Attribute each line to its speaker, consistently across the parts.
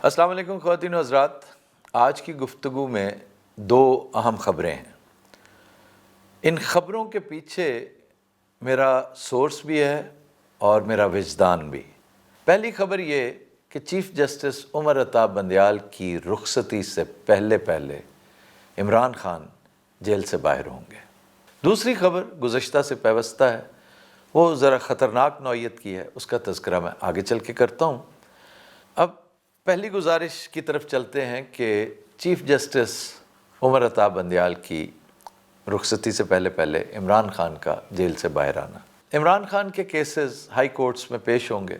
Speaker 1: السلام علیکم خواتین و حضرات، آج کی گفتگو میں دو اہم خبریں ہیں۔ ان خبروں کے پیچھے میرا سورس بھی ہے اور میرا وجدان بھی۔ پہلی خبر یہ کہ چیف جسٹس عمر عطا بندیال کی رخصتی سے پہلے عمران خان جیل سے باہر ہوں گے۔ دوسری خبر گزشتہ سے پیوستہ ہے، وہ ذرا خطرناک نوعیت کی ہے، اس کا تذکرہ میں آگے چل کے کرتا ہوں۔ اب پہلی گزارش کی طرف چلتے ہیں کہ چیف جسٹس عمر عطا بندیال کی رخصتی سے پہلے عمران خان کا جیل سے باہر آنا۔ عمران خان کے کیسز ہائی کورٹس میں پیش ہوں گے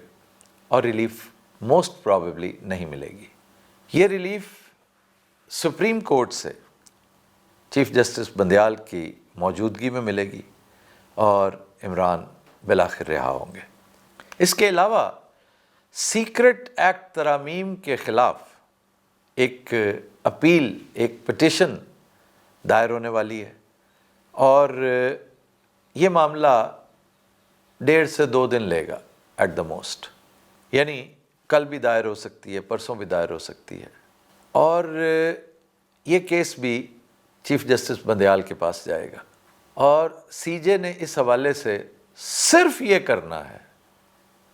Speaker 1: اور ریلیف موسٹ پروبیبلی نہیں ملے گی۔ یہ ریلیف سپریم کورٹ سے چیف جسٹس بندیال کی موجودگی میں ملے گی اور عمران بالآخر رہا ہوں گے۔ اس کے علاوہ سیکرٹ ایکٹ ترامیم کے خلاف ایک اپیل، ایک پٹیشن دائر ہونے والی ہے اور یہ معاملہ 1.5 سے 2 دن لے گا ایٹ دا موسٹ، یعنی کل بھی دائر ہو سکتی ہے، پرسوں بھی دائر ہو سکتی ہے، اور یہ کیس بھی چیف جسٹس بندیال کے پاس جائے گا اور سی جے نے اس حوالے سے صرف یہ کرنا ہے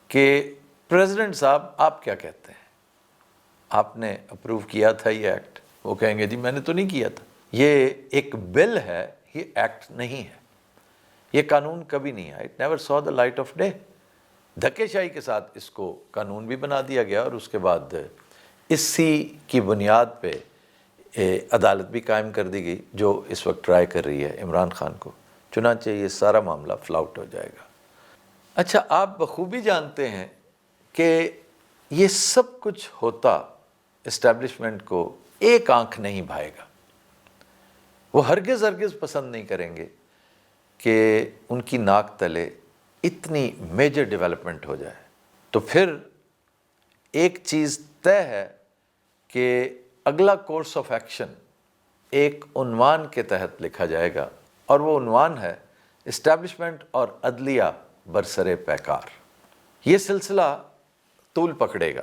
Speaker 1: کہ پریزیڈنٹ صاحب آپ کیا کہتے ہیں، آپ نے اپروو کیا تھا یہ ایکٹ؟ وہ کہیں گے جی میں نے تو نہیں کیا تھا، یہ ایک بل ہے، یہ ایکٹ نہیں ہے، یہ قانون کبھی نہیں آیا، it never saw the light of day. دھکے شاہی کے ساتھ اس کو قانون بھی بنا دیا گیا اور اس کے بعد اسی کی بنیاد پہ عدالت بھی قائم کر دی گئی جو اس وقت ٹرائی کر رہی ہے عمران خان کو، چنانچہ یہ سارا معاملہ فلاؤٹ ہو جائے گا۔ اچھا، آپ بخوبی جانتے ہیں کہ یہ سب کچھ ہوتا اسٹیبلشمنٹ کو ایک آنکھ نہیں بھائے گا۔ وہ ہرگز پسند نہیں کریں گے کہ ان کی ناک تلے اتنی میجر ڈیولپمنٹ ہو جائے۔ تو پھر ایک چیز طے ہے کہ اگلا کورس آف ایکشن ایک عنوان کے تحت لکھا جائے گا اور وہ عنوان ہے اسٹیبلشمنٹ اور عدلیہ برسر پیکار۔ یہ سلسلہ طول پکڑے گا۔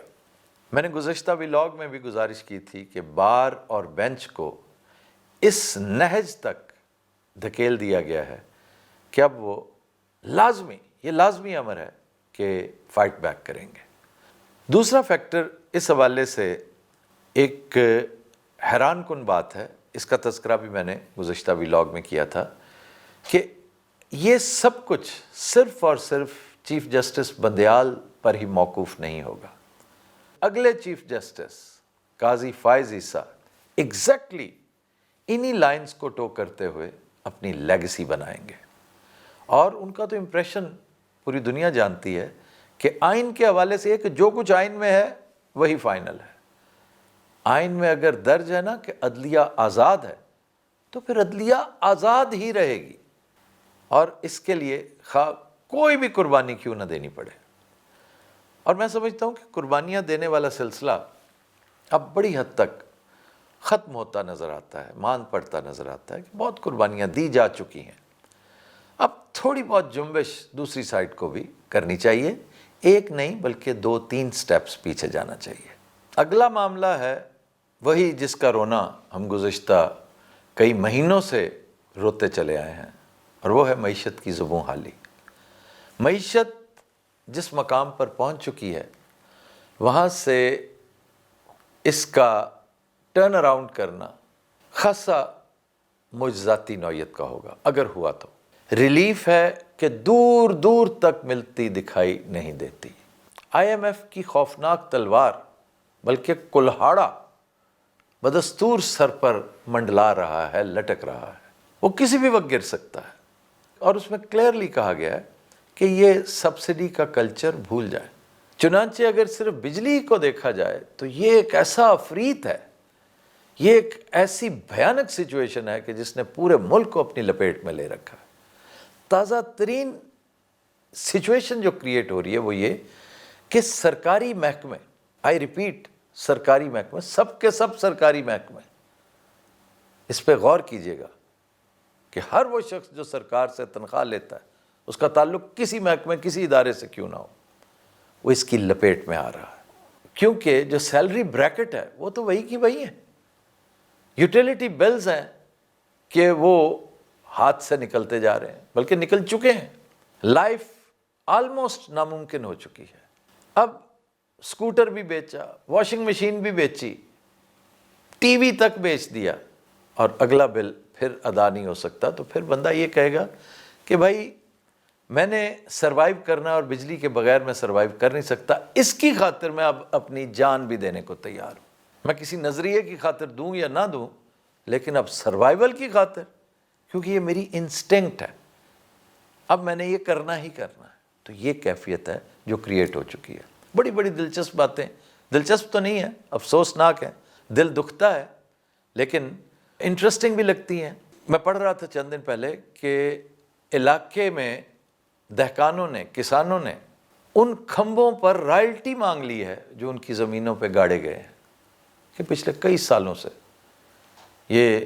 Speaker 1: میں نے گزشتہ ویلاگ میں بھی گزارش کی تھی کہ بار اور بینچ کو اس نہج تک دھکیل دیا گیا ہے کہ اب وہ لازمی امر ہے کہ فائٹ بیک کریں گے۔ دوسرا فیکٹر اس حوالے سے ایک حیران کن بات ہے، اس کا تذکرہ بھی میں نے گزشتہ ویلاگ میں کیا تھا کہ یہ سب کچھ صرف اور صرف چیف جسٹس بندیال پر ہی موقوف نہیں ہوگا۔ اگلے چیف جسٹس قاضی فائز عیسیٰ ایگزیکٹلی انہی لائنز کو ٹو کرتے ہوئے اپنی لیگیسی بنائیں گے، اور ان کا تو امپریشن پوری دنیا جانتی ہے کہ آئین کے حوالے سے کہ جو کچھ آئین میں ہے وہی فائنل ہے۔ آئین میں اگر درج ہے نا کہ عدلیہ آزاد ہے تو پھر عدلیہ آزاد ہی رہے گی، اور اس کے لیے خواہ کوئی بھی قربانی کیوں نہ دینی پڑے۔ اور میں سمجھتا ہوں کہ قربانیاں دینے والا سلسلہ اب بڑی حد تک ختم ہوتا نظر آتا ہے، مان پڑتا نظر آتا ہے کہ بہت قربانیاں دی جا چکی ہیں۔ اب تھوڑی بہت جنبش دوسری سائڈ کو بھی کرنی چاہیے، ایک نہیں بلکہ 2-3 سٹیپس پیچھے جانا چاہیے۔ اگلا معاملہ ہے وہی جس کا رونا ہم گزشتہ کئی مہینوں سے روتے چلے آئے ہیں، اور وہ ہے معیشت کی زبوں حالی۔ معیشت جس مقام پر پہنچ چکی ہے وہاں سے اس کا ٹرن اراؤنڈ کرنا خاصا معجزاتی نوعیت کا ہوگا اگر ہوا تو۔ ریلیف ہے کہ دور دور تک ملتی دکھائی نہیں دیتی۔ آئی ایم ایف کی خوفناک تلوار بلکہ کلہاڑا بدستور سر پر منڈلا رہا ہے، لٹک رہا ہے، وہ کسی بھی وقت گر سکتا ہے، اور اس میں کلیئرلی کہا گیا ہے کہ یہ سبسڈی کا کلچر بھول جائے۔ چنانچہ اگر صرف بجلی کو دیکھا جائے تو یہ ایک ایسا افریت ہے، یہ ایک ایسی بھیانک سچویشن ہے کہ جس نے پورے ملک کو اپنی لپیٹ میں لے رکھا ہے۔ تازہ ترین سچویشن جو کریٹ ہو رہی ہے وہ یہ کہ سرکاری محکمے، آئی ریپیٹ سرکاری محکمے، سب کے سب سرکاری محکمے، اس پہ غور کیجئے گا کہ ہر وہ شخص جو سرکار سے تنخواہ لیتا ہے اس کا تعلق کسی محکمے، کسی ادارے سے کیوں نہ ہو، وہ اس کی لپیٹ میں آ رہا ہے۔ کیونکہ جو سیلری بریکٹ ہے وہ تو وہی کی وہی ہے. یوٹیلیٹی بلز ہیں کہ وہ ہاتھ سے نکلتے جا رہے ہیں، بلکہ نکل چکے ہیں. لائف آلموسٹ ناممکن ہو چکی ہے. اب اسکوٹر بھی بیچا، واشنگ مشین بھی بیچی، ٹی وی تک بیچ دیا، اور اگلا بل پھر ادا نہیں ہو سکتا، تو پھر بندہ یہ کہے گا کہ بھائی میں نے سروائیو کرنا اور بجلی کے بغیر میں سروائیو کر نہیں سکتا، اس کی خاطر میں اب اپنی جان بھی دینے کو تیار ہوں. میں کسی نظریے کی خاطر دوں یا نہ دوں، لیکن اب سروائیول کی خاطر، کیونکہ یہ میری انسٹنکٹ ہے، اب میں نے یہ کرنا ہی کرنا ہے. تو یہ کیفیت ہے جو کریٹ ہو چکی ہے. بڑی بڑی دلچسپ باتیں، دلچسپ تو نہیں ہے، افسوسناک ہے، دل دکھتا ہے، لیکن انٹرسٹنگ بھی لگتی ہیں. میں پڑھ رہا تھا چند دن پہلے کہ علاقے میں دہقانوں نے، کسانوں نے ان کھمبوں پر رائلٹی مانگ لی ہے جو ان کی زمینوں پہ گاڑے گئے ہیں، کہ پچھلے کئی سالوں سے یہ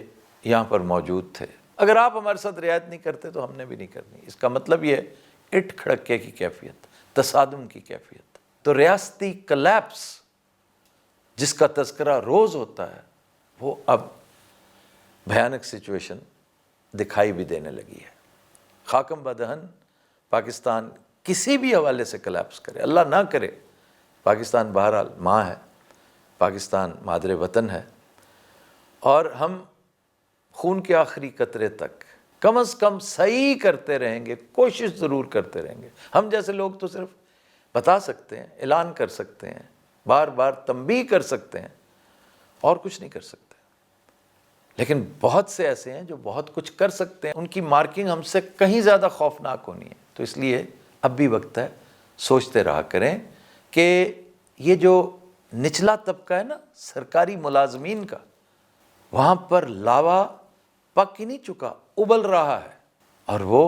Speaker 1: یہاں پر موجود تھے. اگر آپ ہمارے ساتھ رعایت نہیں کرتے تو ہم نے بھی نہیں کرنی. اس کا مطلب یہ اٹھ کھڑکے کی کیفیت، تصادم کی کیفیت. تو ریاستی کلیپس جس کا تذکرہ روز ہوتا ہے، وہ اب بھیانک سچویشن دکھائی بھی دینے لگی ہے. خاکم بدہن پاکستان کسی بھی حوالے سے کلیپس کرے، اللہ نہ کرے. پاکستان بہرحال ماں ہے، پاکستان مادر وطن ہے، اور ہم خون کے آخری قطرے تک کم از کم صحیح کرتے رہیں گے، کوشش ضرور کرتے رہیں گے. ہم جیسے لوگ تو صرف بتا سکتے ہیں، اعلان کر سکتے ہیں، بار بار تنبیہ کر سکتے ہیں، اور کچھ نہیں کر سکتے. لیکن بہت سے ایسے ہیں جو بہت کچھ کر سکتے ہیں، ان کی مارکنگ ہم سے کہیں زیادہ خوفناک ہونی ہے. تو اس لیے اب بھی وقت ہے، سوچتے رہا کریں کہ یہ جو نچلا طبقہ ہے نا سرکاری ملازمین کا، وہاں پر لاوا پک ہی نہیں چکا، ابل رہا ہے، اور وہ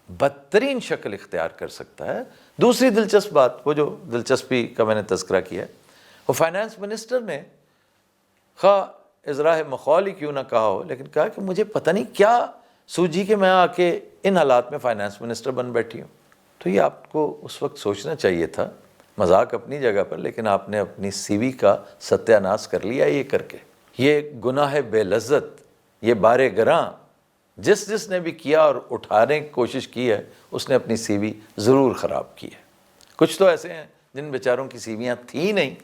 Speaker 1: بدترین شکل اختیار کر سکتا ہے. دوسری دلچسپ بات، وہ جو دلچسپی کا میں نے تذکرہ کیا ہے، وہ فائنانس منسٹر نے خواہ ازراہ مخول ہی کیوں نہ کہا ہو، لیکن کہا کہ مجھے پتہ نہیں کیا سوجی کہ میں آ کے ان حالات میں فائنانس منسٹر بن بیٹھی ہوں. تو یہ آپ کو اس وقت سوچنا چاہیے تھا. مذاق اپنی جگہ پر، لیکن آپ نے اپنی سی وی کا ستیہ ناش کر لیا یہ کر کے. یہ گناہ بے لذت، یہ بار گراں جس نے بھی کیا اور اٹھانے کی کوشش کی ہے، اس نے اپنی سی وی ضرور خراب کی ہے. کچھ تو ایسے ہیں جن بیچاروں کی سی ویاں تھیں نہیں،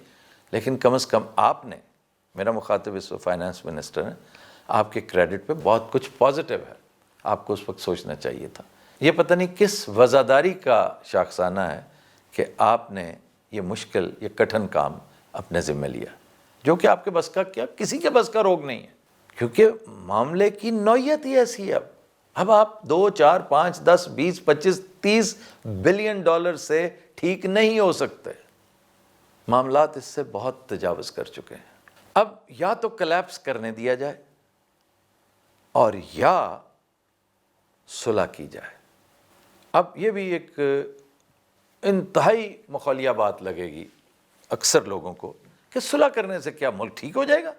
Speaker 1: لیکن کم از کم آپ نے، میرا مخاطب اس وقت فائنانس منسٹر ہے، آپ کے کریڈٹ پہ بہت کچھ پازیٹیو ہے. آپ کو اس وقت سوچنا چاہیے تھا. یہ پتہ نہیں کس وزاداری کا شاخسانہ ہے کہ آپ نے یہ مشکل، یہ کٹھن کام اپنے ذمہ لیا، جو کہ آپ کے بس کا، کیا کسی کے بس کا روگ نہیں ہے، کیونکہ معاملے کی نوعیت ہی ایسی ہے. اب آپ 2 4 5 10 20 25 30 بلین ڈالر سے ٹھیک نہیں ہو سکتے. معاملات اس سے بہت تجاوز کر چکے ہیں. اب یا تو کلیپس کرنے دیا جائے اور یا صلح کی جائے. اب یہ بھی ایک انتہائی مخولیہ بات لگے گی اکثر لوگوں کو کہ صلح کرنے سے کیا ملک ٹھیک ہو جائے گا؟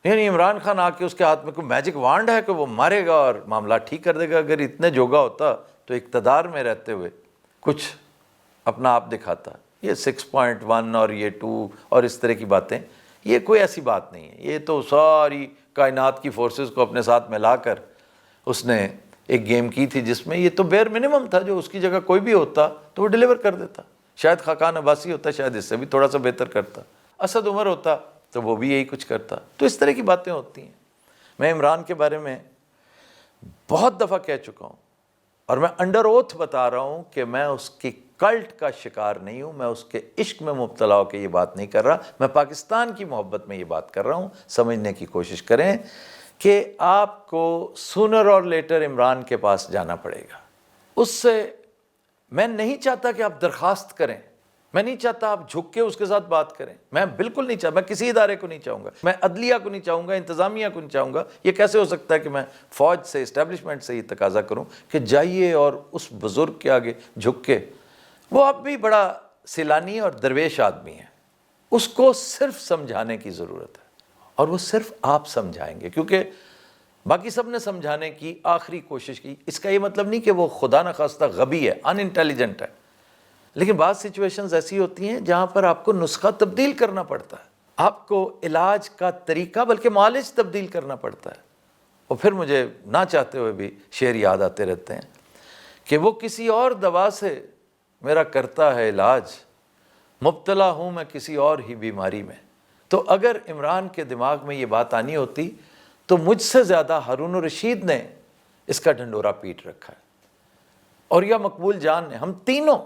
Speaker 1: یعنی عمران خان آ کے اس کے ہاتھ میں کوئی میجک وانڈ ہے کہ وہ مارے گا اور معاملات ٹھیک کر دے گا؟ اگر اتنے جوگا ہوتا تو اقتدار میں رہتے ہوئے کچھ اپنا آپ دکھاتا. یہ 6.1 اور یہ 2 اور اس طرح کی باتیں، یہ کوئی ایسی بات نہیں ہے. یہ تو ساری کائنات کی فورسز کو اپنے ساتھ ملا کر اس نے ایک گیم کی تھی، جس میں یہ تو بیر منیمم تھا. جو اس کی جگہ کوئی بھی ہوتا تو وہ ڈیلیور کر دیتا. شاید خاقان عباسی ہوتا، شاید اس سے بھی تھوڑا سا بہتر کرتا. اسد عمر ہوتا تو وہ بھی یہی کچھ کرتا. تو اس طرح کی باتیں ہوتی ہیں. میں عمران کے بارے میں بہت دفعہ کہہ چکا ہوں، اور میں انڈر اوتھ بتا رہا ہوں کہ میں اس کی کلٹ کا شکار نہیں ہوں، میں اس کے عشق میں مبتلا ہو کے یہ بات نہیں کر رہا، میں پاکستان کی محبت میں یہ بات کر رہا ہوں. سمجھنے کی کوشش کریں کہ آپ کو سونر اور لیٹر عمران کے پاس جانا پڑے گا. اس سے میں نہیں چاہتا کہ آپ درخواست کریں، میں نہیں چاہتا آپ جھک کے اس کے ساتھ بات کریں. میں بالکل نہیں چاہتا، میں کسی ادارے کو نہیں چاہوں گا، میں عدلیہ کو نہیں چاہوں گا، انتظامیہ کو نہیں چاہوں گا. یہ کیسے ہو سکتا ہے کہ میں فوج سے، اسٹیبلشمنٹ سے یہ تقاضا کروں کہ جائیے اور اس بزرگ کے آگے جھک کے، وہ اب بھی بڑا سیلانی اور درویش آدمی ہے، اس کو صرف سمجھانے کی ضرورت ہے، اور وہ صرف آپ سمجھائیں گے، کیونکہ باقی سب نے سمجھانے کی آخری کوشش کی. اس کا یہ مطلب نہیں کہ وہ خدا نخواستہ غبی ہے، ان انٹیلیجنٹ ہے، لیکن بعض سچویشنز ایسی ہوتی ہیں جہاں پر آپ کو نسخہ تبدیل کرنا پڑتا ہے، آپ کو علاج کا طریقہ بلکہ معالج تبدیل کرنا پڑتا ہے۔ اور پھر مجھے نہ چاہتے ہوئے بھی شعر یاد آتے رہتے ہیں کہ وہ کسی اور دوا سے میرا کرتا ہے علاج، مبتلا ہوں میں کسی اور ہی بیماری میں۔ تو اگر عمران کے دماغ میں یہ بات آنی ہوتی تو مجھ سے زیادہ ہارون الرشید نے اس کا ڈھنڈورا پیٹ رکھا ہے، اور یا مقبول جان نے، ہم تینوں،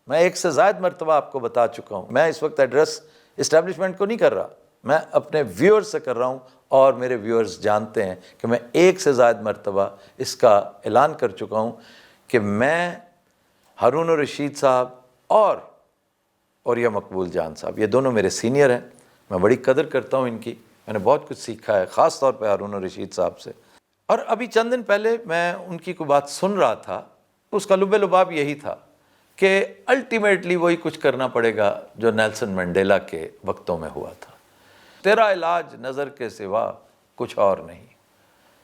Speaker 1: میں ایک سے زائد مرتبہ آپ کو بتا چکا ہوں، میں اس وقت ایڈریس اسٹیبلشمنٹ کو نہیں کر رہا، میں اپنے ویورز سے کر رہا ہوں، اور میرے ویورز جانتے ہیں کہ میں ایک سے زائد مرتبہ اس کا اعلان کر چکا ہوں کہ میں ہارون الرشید صاحب اور یا مقبول جان صاحب، یہ دونوں میرے سینئر ہیں، میں بڑی قدر کرتا ہوں ان کی، میں نے بہت کچھ سیکھا ہے خاص طور پہ ہارون الرشید صاحب سے۔ اور ابھی چند دن پہلے میں ان کی کوئی بات سن رہا تھا، اس کا لب لباب یہی تھا کہ الٹیمیٹلی وہی کچھ کرنا پڑے گا جو نیلسن منڈیلا کے وقتوں میں ہوا تھا، تیرا علاج نظر کے سوا کچھ اور نہیں،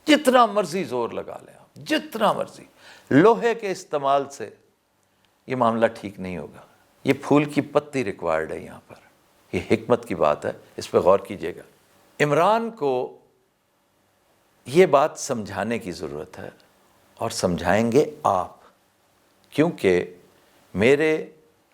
Speaker 1: جتنا مرضی زور لگا لیں آپ، جتنا مرضی، لوہے کے استعمال سے یہ معاملہ ٹھیک نہیں ہوگا، یہ پھول کی پتی ریکوائرڈ ہے یہاں پر، یہ حکمت کی بات ہے، اس پہ غور کیجئے گا۔ عمران کو یہ بات سمجھانے کی ضرورت ہے، اور سمجھائیں گے آپ، کیونکہ میرے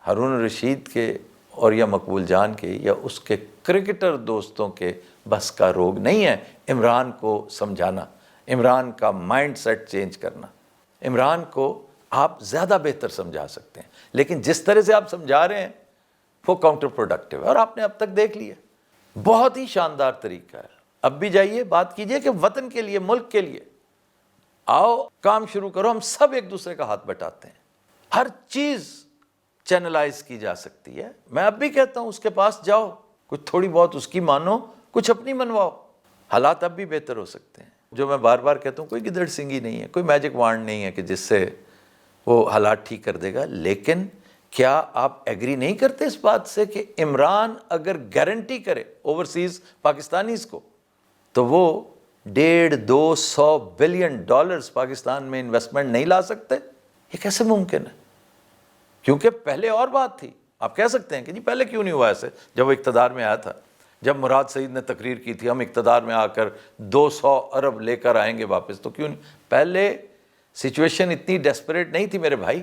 Speaker 1: ہارون الرشید کے اور یا مقبول جان کے یا اس کے کرکٹر دوستوں کے بس کا روگ نہیں ہے عمران کو سمجھانا، عمران کا مائنڈ سیٹ چینج کرنا۔ عمران کو آپ زیادہ بہتر سمجھا سکتے ہیں، لیکن جس طرح سے آپ سمجھا رہے ہیں وہ کاؤنٹر پروڈکٹیو ہے، اور آپ نے اب تک دیکھ لیا، بہت ہی شاندار طریقہ ہے۔ اب بھی جائیے، بات کیجئے کہ وطن کے لیے، ملک کے لیے آؤ کام شروع کرو، ہم سب ایک دوسرے کا ہاتھ بٹاتے ہیں، ہر چیز چینلائز کی جا سکتی ہے۔ میں اب بھی کہتا ہوں اس کے پاس جاؤ، کچھ تھوڑی بہت اس کی مانو، کچھ اپنی منواؤ، حالات اب بھی بہتر ہو سکتے ہیں۔ جو میں بار بار کہتا ہوں، کوئی گدڑ سنگھی نہیں ہے، کوئی میجک وانڈ نہیں ہے کہ جس سے وہ حالات ٹھیک کر دے گا، لیکن کیا آپ ایگری نہیں کرتے اس بات سے کہ عمران اگر گارنٹی کرے اوورسیز پاکستانیز کو تو وہ 150-200 بلین ڈالرز پاکستان میں انویسٹمنٹ نہیں لا سکتے؟ یہ کیسے ممکن ہے؟ کیونکہ پہلے اور بات تھی، آپ کہہ سکتے ہیں کہ جی پہلے کیوں نہیں ہوا ایسے، جب وہ اقتدار میں آیا تھا، جب مراد سعید نے تقریر کی تھی ہم اقتدار میں آ کر 200 ارب لے کر آئیں گے واپس، تو کیوں نہیں؟ پہلے سچویشن اتنی ڈیسپریٹ نہیں تھی میرے بھائی،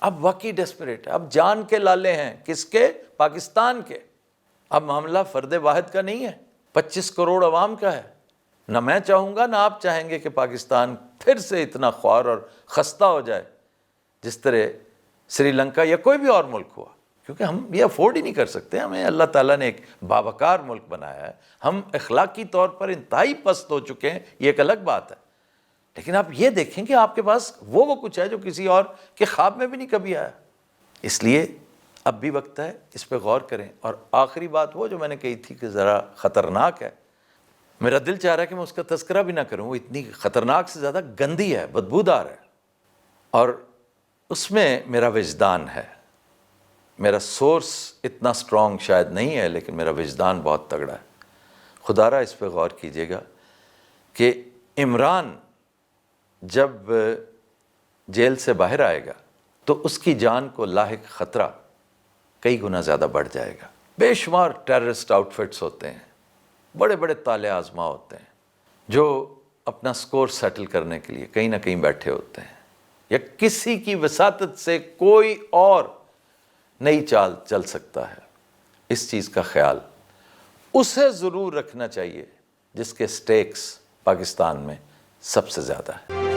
Speaker 1: اب واقعی ڈیسپریٹ ہے، اب جان کے لالے ہیں، کس کے؟ پاکستان کے۔ اب معاملہ فرد واحد کا نہیں ہے، 25 کروڑ عوام کا ہے۔ نہ میں چاہوں گا نہ آپ چاہیں گے کہ پاکستان پھر سے اتنا خوار اور خستہ ہو جائے جس طرح سری لنکا یا کوئی بھی اور ملک ہوا، کیونکہ ہم یہ افورڈ ہی نہیں کر سکتے۔ ہمیں اللہ تعالیٰ نے ایک باوقار ملک بنایا ہے، ہم اخلاقی طور پر انتہائی پست ہو چکے ہیں، یہ ایک الگ بات ہے، لیکن آپ یہ دیکھیں کہ آپ کے پاس وہ کچھ ہے جو کسی اور کے خواب میں بھی نہیں کبھی آیا۔ اس لیے اب بھی وقت ہے، اس پہ غور کریں۔ اور آخری بات وہ جو میں نے کہی تھی کہ ذرا خطرناک ہے، میرا دل چاہ رہا ہے کہ میں اس کا تذکرہ بھی نہ کروں، وہ اتنی خطرناک سے زیادہ گندی ہے، بدبودار ہے، اور اس میں میرا وجدان ہے۔ میرا سورس اتنا سٹرونگ شاید نہیں ہے، لیکن میرا وجدان بہت تگڑا ہے۔ خدا را اس پہ غور کیجئے گا کہ عمران جب جیل سے باہر آئے گا تو اس کی جان کو لاحق خطرہ کئی گنا زیادہ بڑھ جائے گا۔ بے شمار ٹیررسٹ آؤٹ فٹس ہوتے ہیں، بڑے بڑے طالع آزما ہوتے ہیں جو اپنا سکور سیٹل کرنے کے لیے کہیں نہ کہیں بیٹھے ہوتے ہیں، یا کسی کی وساطت سے کوئی اور نئی چال چل سکتا ہے۔ اس چیز کا خیال اسے ضرور رکھنا چاہیے جس کے سٹیکس پاکستان میں سب سے زیادہ ہے۔